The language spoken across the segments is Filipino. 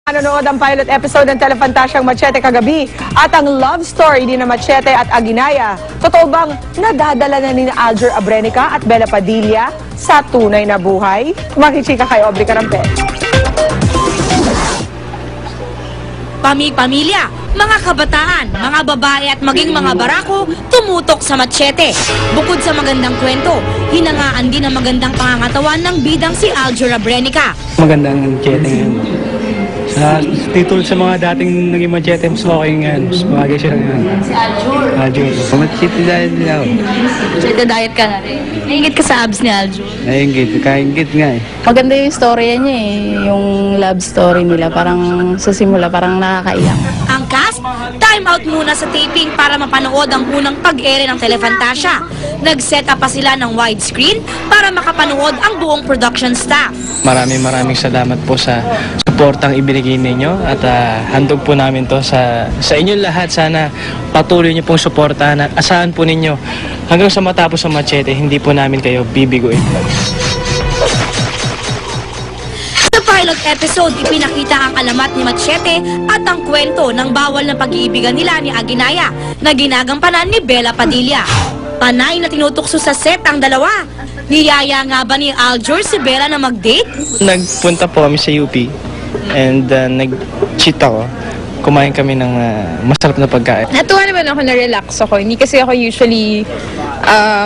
Nanonood ang pilot episode ng Telefantasyang Machete kagabi at ang love story ni na Machete at Aguinaya. Totoo bang nadadala na ni Aljur Abrenica at Bella Padilla sa tunay na buhay? Makichika kay Aubrey Carampel. Pamilya, mga kabataan, mga babae at maging mga barako tumutok sa Machete. Bukod sa magandang kwento, hinangaan din ang magandang pangangatawan ng bidang si Aljur Abrenica. Magandang Machete ngayon. Sa titulad sa mga dating naging Machete, mas okay nga. Mas bagay siya ngayon. Si Aljur. Aljur. Machete diet nila ako. Machete diet ka na rin. Naingit ka sa abs ni Aljur. Naingit. Kaingit nga eh. Maganda yung storya niya eh. Yung love story nila. Parang sa simula, parang nakakaiyak. Ang cast, time out muna sa taping para mapanood ang unang pag-ere ng Telefantasya. Nag-set up pa sila ng widescreen para makapanood ang buong production staff. Maraming salamat po sa suportang ibinigay ninyo at handog po namin to sa inyong lahat. Sana patuloy niyo pong suportahan at asahan po ninyo hanggang sa matapos ang Machete, hindi po namin kayo bibiguin. Sa pilot episode, ipinakita ang alamat ni Machete at ang kwento ng bawal na pag-iibigan nila ni Aguinaya na ginagampanan ni Bella Padilla. Panay na tinutukso sa set ang dalawa. Niyaya nga ba ni Aljur si Bella na mag-date? Nagpunta po kami sa UP and nag-cheat ako. Kumain kami ng masarap na pagkain. Natuwa naman ako, na-relax ako. Hindi kasi ako usually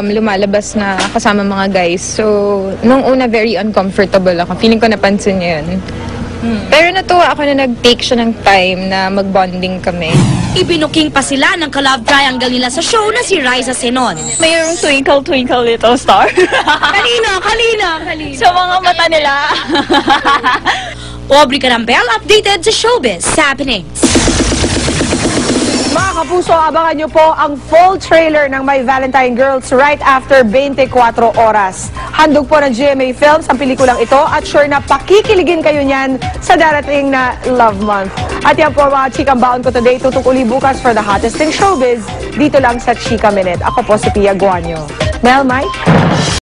lumalabas na kasama mga guys. So, nung una, very uncomfortable ako. Feeling ko napansin niya yun. Pero natuwa ako na nag-take siya ng time na mag-bonding kami. Ibinuking pa sila ng ka-love triangle nila sa show na si Raisa Senon. Mayroong twinkle, twinkle, little star. Kanino? Sa mga mata nila. Aubrey Carampel, updated sa Showbiz Happenings. Mga kapuso, abangan nyo po ang full trailer ng My Valentine Girls right after 24 oras. Handog po ng GMA Films ang pelikulang ito at sure na pakikiligin kayo niyan sa darating na Love Month. At yan po mga chikang baon ko today. Tutok uli bukas for the hottest in showbiz dito lang sa Chika Minute. Ako po si Pia Guanyo. Mel, Mike?